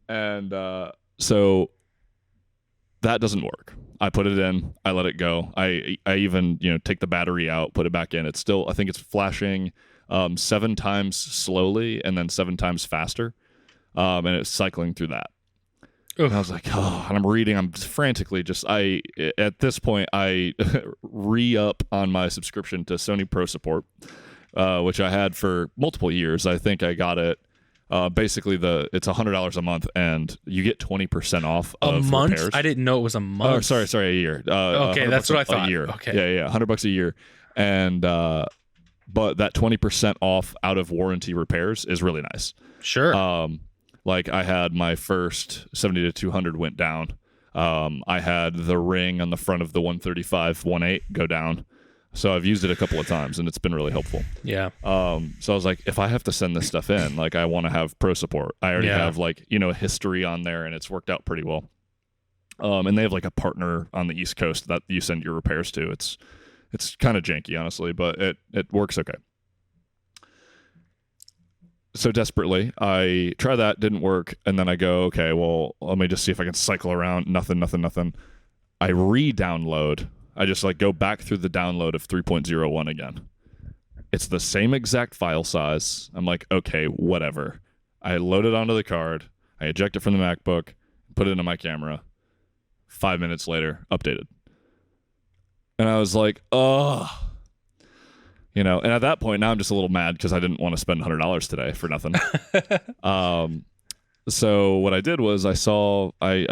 And so that doesn't work. I put it in. I let it go. I even take the battery out, put it back in. It's still, I think it's flashing 7 times slowly and then 7 times faster. And it's cycling through that. And I was like, and I'm frantically at this point, I re-up on my subscription to Sony Pro Support, which I had for multiple years. I think I got it. Basically, it's $100 a month, and you get 20% off a month. Repairs. I didn't know it was a month. Oh, sorry, a year. Okay, that's what I thought. A year. Okay, yeah, $100 a year, and but that 20% off out of warranty repairs is really nice. Sure. Like I had my first 70 to 200 went down. I had the ring on the front of the 135 1.8 go down. So I've used it a couple of times, and it's been really helpful. Yeah. So I was like, if I have to send this stuff in, like I want to have pro support. I already have like, a history on there, and it's worked out pretty well. And they have like a partner on the East Coast that you send your repairs to. It's kind of janky, honestly, but it works okay. So desperately, I try that, didn't work, and then I go, okay, well, let me just see if I can cycle around. Nothing. I re-download. I just like go back through the download of 3.01 again. It's the same exact file size. I'm like, okay, whatever. I load it onto the card. I eject it from the MacBook, put it into my camera. 5 minutes later, updated. And I was like, oh. And at that point, now I'm just a little mad because I didn't want to spend $100 today for nothing. So what I did was I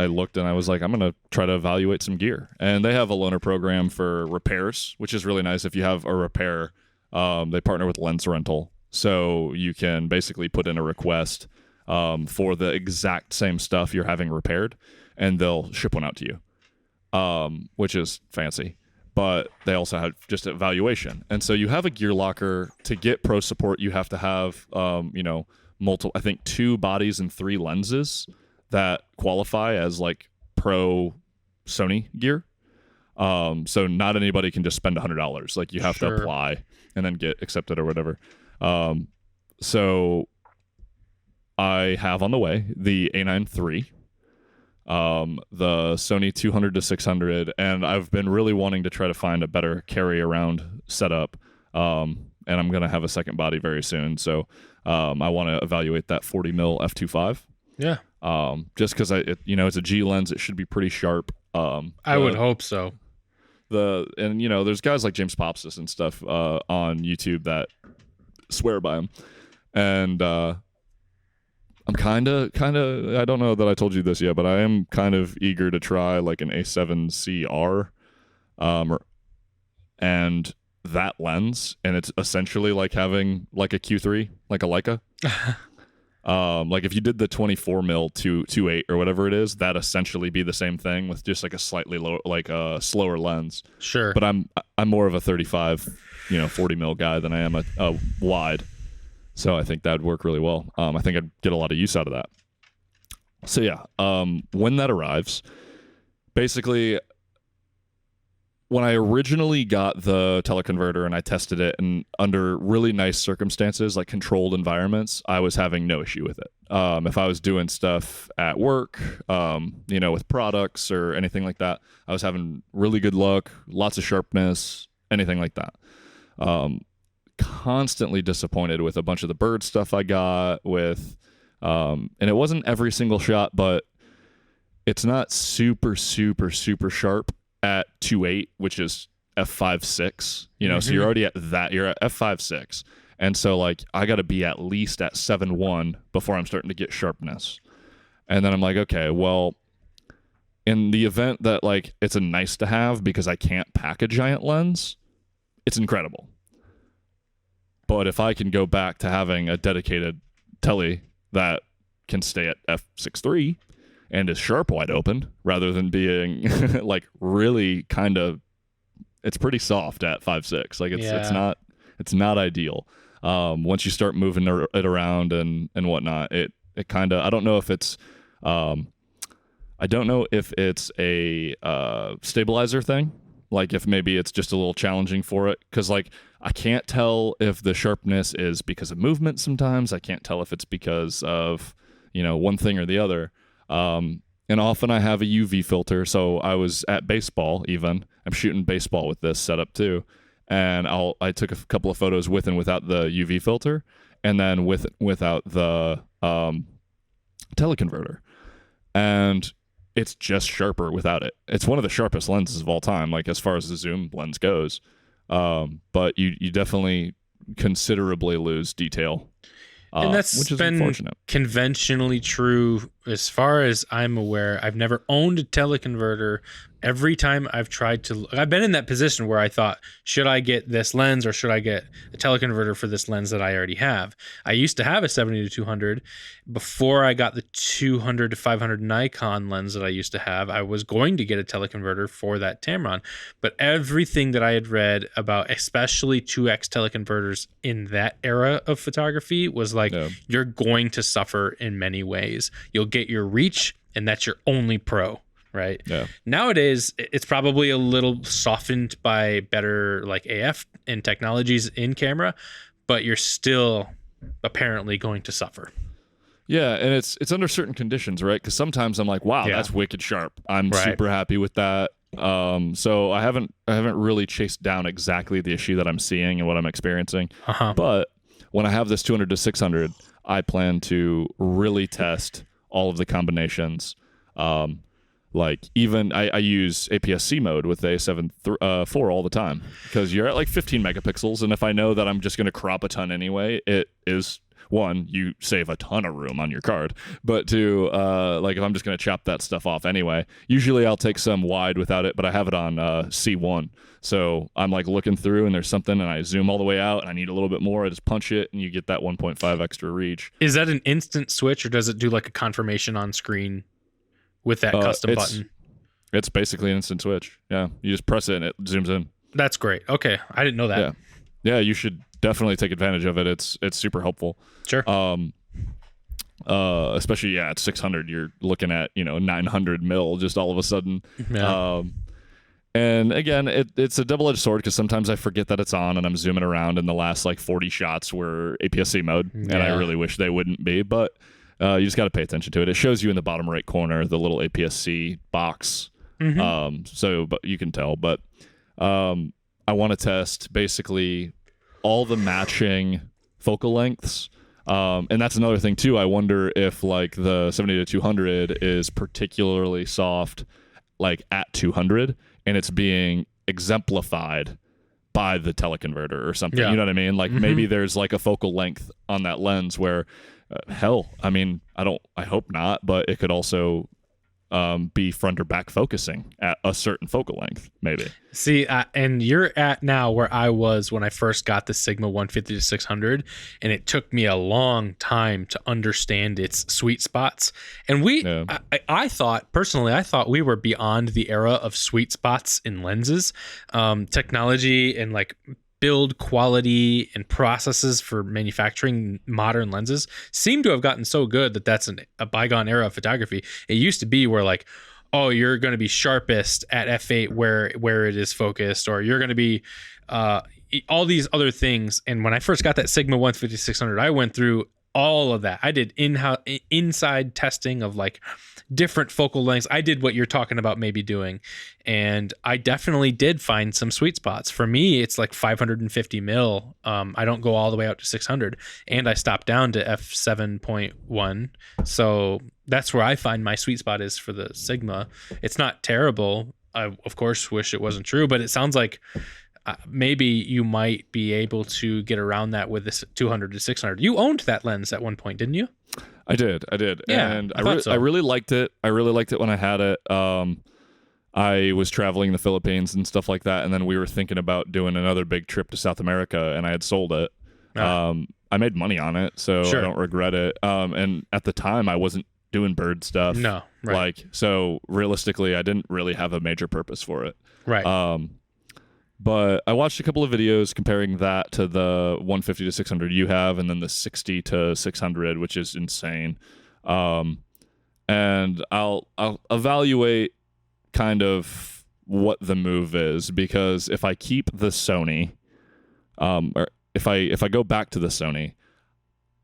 looked and I was like, I'm going to try to evaluate some gear. And they have a loaner program for repairs, which is really nice. If you have a repair, they partner with Lens Rental. So you can basically put in a request for the exact same stuff you're having repaired, and they'll ship one out to you, which is fancy. But they also have just evaluation. And so you have a gear locker. To get pro support, you have to have, multiple, I think 2 bodies and 3 lenses that qualify as like pro Sony gear. So not anybody can just spend $100. Like you have to apply and then get accepted or whatever. So I have on the way the A9 III, the Sony 200 to 600, and I've been really wanting to try to find a better carry around setup. And I'm going to have a second body very soon. So I want to evaluate that 40 mil f2.5. Yeah. Just because it's a G lens, it should be pretty sharp. I would hope so. There's guys like James Popsis and stuff on YouTube that swear by him, and I'm kind of I don't know that I told you this yet, but I am kind of eager to try like an A7CR, and that lens, and it's essentially like having like a Q3, like a Leica. Like if you did the 24 mil to 2.8 or whatever it is, that essentially be the same thing with just like a slightly lower, like a slower lens. Sure. But I'm more of a 35, 40 mil guy than I am a wide. So I think that'd work really well. I think I'd get a lot of use out of that. So yeah, when that arrives, basically, when I originally got the teleconverter and I tested it, and under really nice circumstances, like controlled environments, I was having no issue with it. If I was doing stuff at work, with products or anything like that, I was having really good luck, lots of sharpness, anything like that. Constantly disappointed with a bunch of the bird stuff I got with, and it wasn't every single shot, but it's not super, super, super sharp at 2.8, which is f5.6, so you're already at that, you're at f5.6, and so like I got to be at least at 7.1 before I'm starting to get sharpness. And then I'm like, okay, well, in the event that like it's a nice to have because I can't pack a giant lens, it's incredible. But if I can go back to having a dedicated tele that can stay at f6.3 and is sharp wide open rather than being like really kind of, it's pretty soft at 5.6. Like it's not ideal. Once you start moving it around and whatnot, it kind of, I don't know if it's a stabilizer thing. Like if maybe it's just a little challenging for it. Cause like I can't tell if the sharpness is because of movement sometimes. I can't tell if it's because of, one thing or the other. And often I have a UV filter. So I was at baseball even. I'm shooting baseball with this setup too. And I took a couple of photos with and without the UV filter, and then without the teleconverter. And it's just sharper without it. It's one of the sharpest lenses of all time, like as far as the zoom lens goes. But you definitely considerably lose detail. And that's which is been unfortunate. Conventionally true as far as I'm aware. I've never owned a teleconverter. Every time I've been in that position where I thought, should I get this lens or should I get a teleconverter for this lens that I already have? I used to have a 70 to 200 before I got the 200 to 500 Nikon lens that I used to have. I was going to get a teleconverter for that Tamron, but everything that I had read about, especially 2x teleconverters in that era of photography, was like, you're going to suffer in many ways. You'll get your reach, and that's your only pro. Right. Yeah. Nowadays, it's probably a little softened by better like AF and technologies in camera, but you're still apparently going to suffer. Yeah, and it's under certain conditions, right? Because sometimes I'm like, wow, that's wicked sharp. I'm super happy with that. So I haven't really chased down exactly the issue that I'm seeing and what I'm experiencing. But when I have this 200 to 600, I plan to really test all of the combinations. Like even I use APS-C mode with the A7 IV all the time because you're at like 15 megapixels, and if I know that I'm just going to crop a ton anyway, it is, one, you save a ton of room on your card, but two, like if I'm just going to chop that stuff off anyway, usually I'll take some wide without it, but I have it on C1, so I'm like looking through and there's something and I zoom all the way out and I need a little bit more, I just punch it and you get that 1.5 extra reach. Is that an instant switch or does it do like a confirmation on screen with that custom button? It's basically an instant switch. Yeah, you just press it and it zooms in. That's great. Okay, I didn't know that. Yeah, you should definitely take advantage of it. It's super helpful. Sure. Especially at 600, you're looking at 900 mil just all of a sudden. Yeah. And again, it's a double-edged sword because sometimes I forget that it's on and I'm zooming around and the last like 40 shots were APS-C mode, and I really wish they wouldn't be, but you just got to pay attention to it. It shows you in the bottom right corner the little APS-C box, but you can tell. But I want to test basically all the matching focal lengths. And that's another thing too. I wonder if like the 70-200 is particularly soft like at 200 and it's being exemplified by the teleconverter or something. You know what I mean? Like maybe there's like a focal length on that lens where hell, I mean, I hope not, but it could also be front or back focusing at a certain focal length, maybe. See, and you're at now where I was when I first got the Sigma 150-600, and it took me a long time to understand its sweet spots. And I thought we were beyond the era of sweet spots in lenses. Technology and like build quality and processes for manufacturing modern lenses seem to have gotten so good that that's a bygone era of photography. It used to be where like, oh, you're going to be sharpest at f8 where it is focused, or you're going to be all these other things. And when I first got that Sigma 150-600, I went through all of that. I did inside testing of like different focal lengths. I did what you're talking about maybe doing, and I definitely did find some sweet spots. For me, it's like 550 mil. I don't go all the way out to 600, and I stopped down to f7.1. So that's where I find my sweet spot is for the Sigma. It's not terrible. I of course wish it wasn't true, but it sounds like maybe you might be able to get around that with this 200-600. You owned that lens at one point, didn't you? I did. Yeah, and I really liked it. I really liked it when I had it. I was traveling the Philippines and stuff like that, and then we were thinking about doing another big trip to South America, and I had sold it. I made money on it, so I don't regret it. And at the time, I wasn't doing bird stuff. No, right. Like, so realistically, I didn't really have a major purpose for it. Right. But I watched a couple of videos comparing that to the 150-600 you have, and then the 60-600, which is insane. And I'll evaluate kind of what the move is, because if I keep the Sony, or if I go back to the Sony,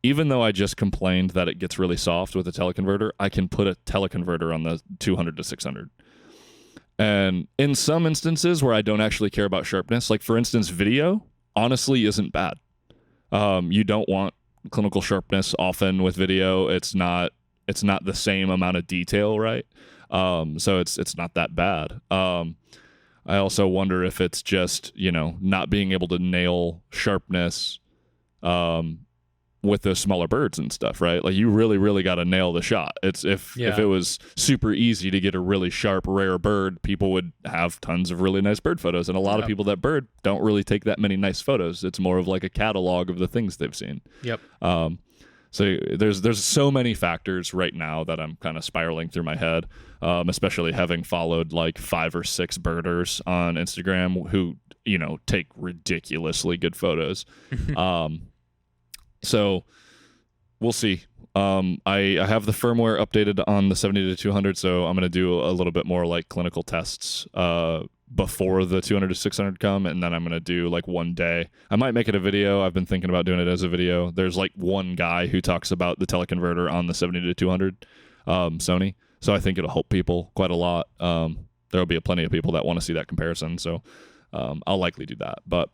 even though I just complained that it gets really soft with a teleconverter, I can put a teleconverter on the 200-600. And in some instances where I don't actually care about sharpness, like for instance, video honestly isn't bad. You don't want clinical sharpness often with video. It's not the same amount of detail, right? So it's not that bad. I also wonder if it's just, not being able to nail sharpness with those smaller birds and stuff, right? Like you really, really got to nail the shot. If it was super easy to get a really sharp, rare bird, people would have tons of really nice bird photos. And a lot of people that bird don't really take that many nice photos. It's more of like a catalog of the things they've seen. Yep. So there's so many factors right now that I'm kind of spiraling through my head, especially having followed like 5 or 6 birders on Instagram who, take ridiculously good photos. So we'll see. I have the firmware updated on the 70-200, so I'm going to do a little bit more like clinical tests before the 200-600 come, and then I'm going to do like one day. I might make it a video. I've been thinking about doing it as a video. There's like one guy who talks about the teleconverter on the 70-200 Sony, so I think it'll help people quite a lot. There'll be plenty of people that want to see that comparison, so I'll likely do that. But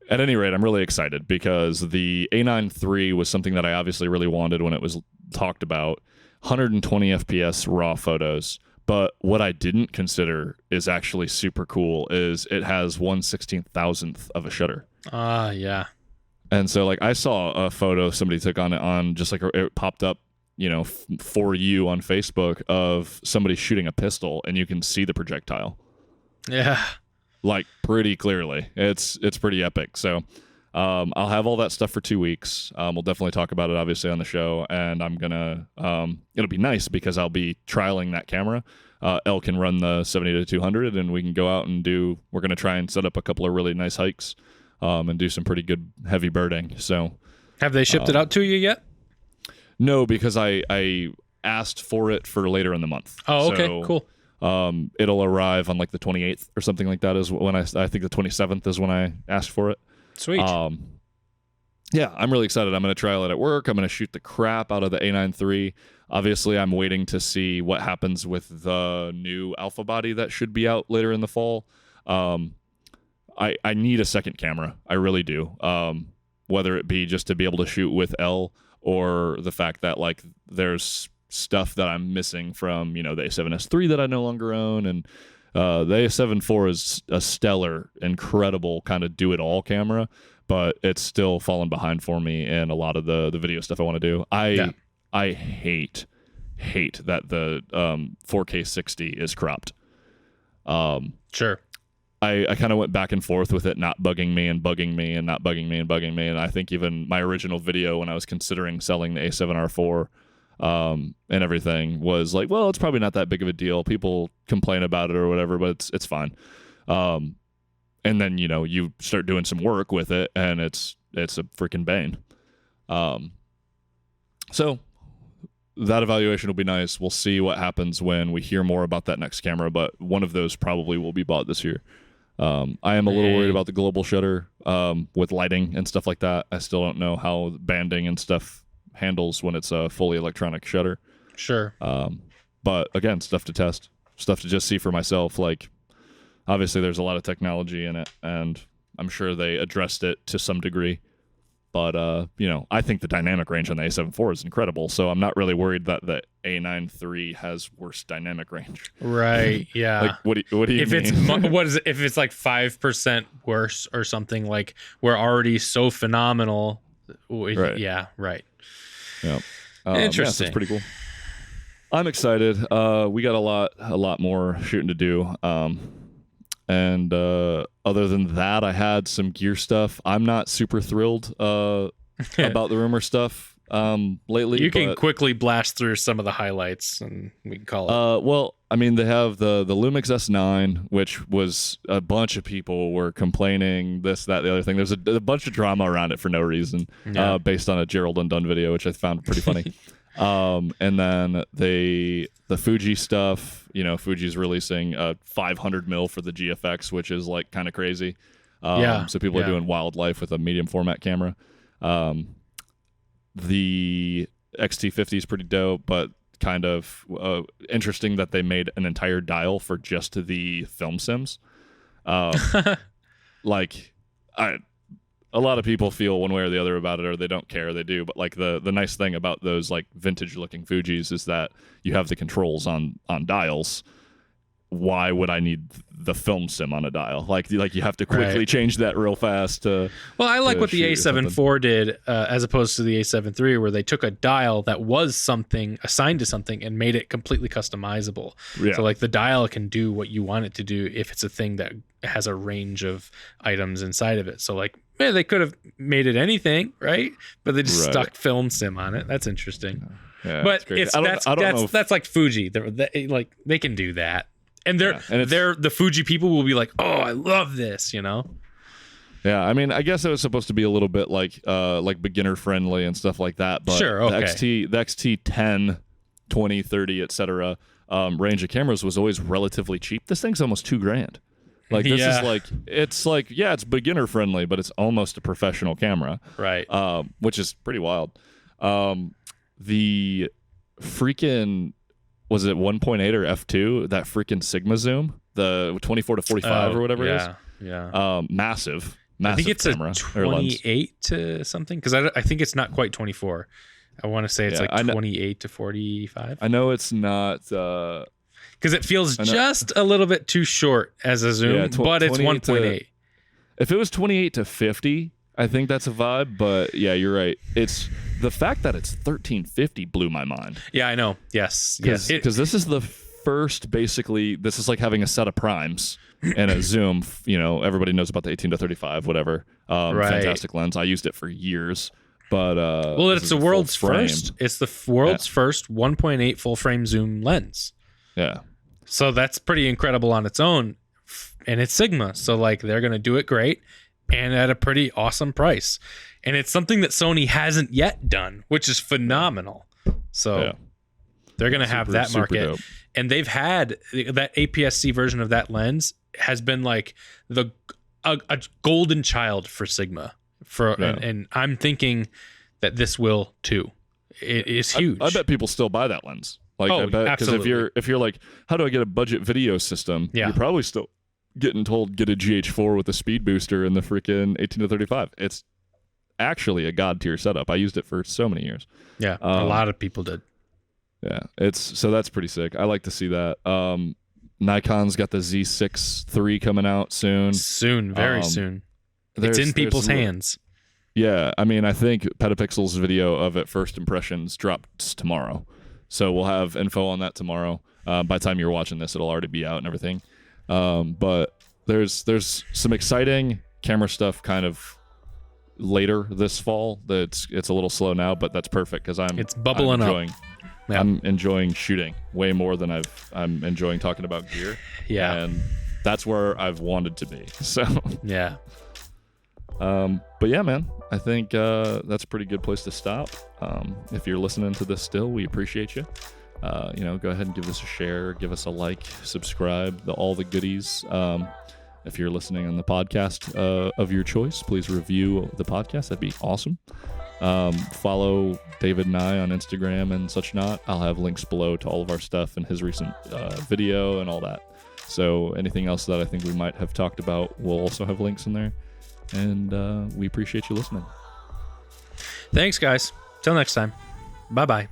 at any rate, I'm really excited because the A9 III was something that I obviously really wanted when it was talked about. 120 FPS raw photos. But what I didn't consider is actually super cool is it has 1/16,000th of a shutter. Yeah. And so like I saw a photo somebody took on just like it popped up, for you on Facebook of somebody shooting a pistol and you can see the projectile. Yeah. Like pretty clearly. It's pretty epic. So I'll have all that stuff for 2 weeks. We'll definitely talk about it obviously on the show, and I'm gonna it'll be nice because I'll be trialing that camera. Elle can run the 70-200 and we can go out and we're gonna try and set up a couple of really nice hikes and do some pretty good heavy birding. So have they shipped it out to you yet? No, because I asked for it for later in the month. Oh, okay, cool. It'll arrive on like the 28th or something like that is when I think the 27th is when I asked for it. Sweet. Yeah, I'm really excited. I'm going to trial it at work. I'm going to shoot the crap out of the A9 III. Obviously, I'm waiting to see what happens with the new Alpha body that should be out later in the fall. I need a second camera. I really do. Whether it be just to be able to shoot with L, or the fact that like there's stuff that I'm missing from, the A7S III that I no longer own, and the A7 IV is a stellar, incredible kind of do-it-all camera, but it's still falling behind for me in a lot of the video stuff I want to do. I hate that the 4K 60 is cropped. Sure. I kind of went back and forth with it not bugging me and bugging me and not bugging me and bugging me, and I think even my original video when I was considering selling the A7R4 and everything was like, well, it's probably not that big of a deal. People complain about it or whatever, but it's fine. And then, you start doing some work with it, and it's a freaking bane. So that evaluation will be nice. We'll see what happens when we hear more about that next camera, but one of those probably will be bought this year. I am a little worried about the global shutter with lighting and stuff like that. I still don't know how banding and stuff handles when it's a fully electronic shutter. Sure. But again, stuff to test, stuff to just see for myself. Like, obviously there's a lot of technology in it, and I'm sure they addressed it to some degree. But, I think the dynamic range on the A7 IV is incredible, so I'm not really worried that the A9 III has worse dynamic range. Right, yeah. Like, what do you mean? What is it, if it's like 5% worse or something, like we're already so phenomenal. Right. Yeah, right. Yeah. Interesting. Yeah, so it's pretty cool. I'm excited. We got a lot more shooting to do. And other than that, I had some gear stuff. I'm not super thrilled about the rumor stuff lately. You can quickly blast through some of the highlights, and we can call it. Well, I mean, they have the Lumix S9, which was a bunch of people were complaining this, that, the other thing. There's a bunch of drama around it for no reason, based on a Gerald Undone video, which I found pretty funny. And then the Fuji stuff, Fuji's releasing 500 mil for the GFX, which is like kind of crazy. So people are doing wildlife with a medium format camera. The XT50 is pretty dope, but kind of interesting that they made an entire dial for just the film sims. A lot of people feel one way or the other about it, or they don't care. They do, but like the nice thing about those like vintage looking Fujis is that you have the controls on dials. Why would I need the film sim on a dial? Like you have to quickly change that real fast. Well, I like what the A7 IV did, as opposed to the A7 III, where they took a dial that was something assigned to something and made it completely customizable. Yeah. So like the dial can do what you want it to do if it's a thing that has a range of items inside of it. So like, man, they could have made it anything, right? But they just stuck film sim on it. That's interesting. Yeah, but that's like Fuji. They can do that. And the Fuji people will be like, "Oh, I love this," Yeah, I mean, I guess it was supposed to be a little bit like beginner friendly and stuff like that. But sure, okay. the XT10, 20, 30, etc. Range of cameras was always relatively cheap. This thing's almost $2,000. Like this is it's beginner friendly, but it's almost a professional camera, right? Which is pretty wild. The freaking, was it 1.8 or f2? That freaking Sigma zoom, the 24 to 45 or whatever it is. Yeah. Massive. I think it's camera, a 28 to something, because I think it's not quite 24. I want to say it's 28 to 45. I know it's not. Because it feels just a little bit too short as a zoom, but it's 1.8. If it was 28 to 50, I think that's a vibe. But yeah, you're right. It's the fact that it's 1350 blew my mind. Yeah, I know. Yes. Because this is the first, basically, this is like having a set of primes and a zoom. Everybody knows about the 18 to 35, whatever. Fantastic lens. I used it for years. But it's the world's first. It's the world's first 1.8 full frame zoom lens. Yeah. So that's pretty incredible on its own, and it's Sigma. So like they're going to do it great and at a pretty awesome price. And it's something that Sony hasn't yet done, which is phenomenal. So they're going to have that market. and they've had that APS-C version of that lens has been like a golden child for Sigma. And I'm thinking that this will too. It is huge. I bet people still buy that lens. Like, I bet, because if you're like, how do I get a budget video system? Yeah. You're probably still getting told get a GH4 with a speed booster and the freaking 18 to 35. It's actually a god tier setup. I used it for so many years. Yeah, a lot of people did. Yeah, so that's pretty sick. I like to see that. Nikon's got the Z6 III coming out soon. Soon, very soon. It's in people's hands. Yeah, I mean, I think Petapixel's video of it, first impressions, drops tomorrow. So we'll have info on that tomorrow. By the time you're watching this, it'll already be out and everything. But there's some exciting camera stuff kind of later this fall. It's a little slow now, but that's perfect because it's bubbling up. Yeah. I'm enjoying shooting way more than I'm enjoying talking about gear. Yeah, and that's where I've wanted to be. So yeah. But yeah, man, I think that's a pretty good place to stop. If you're listening to this still, we appreciate you. Go ahead and give us a share, give us a like, subscribe, all the goodies. If you're listening on the podcast of your choice, please review the podcast. That'd be awesome. Follow David and I on Instagram and such not. I'll have links below to all of our stuff and his recent video and all that. So anything else that I think we might have talked about, we'll also have links in there. And we appreciate you listening. Thanks, guys. Till next time. Bye-bye.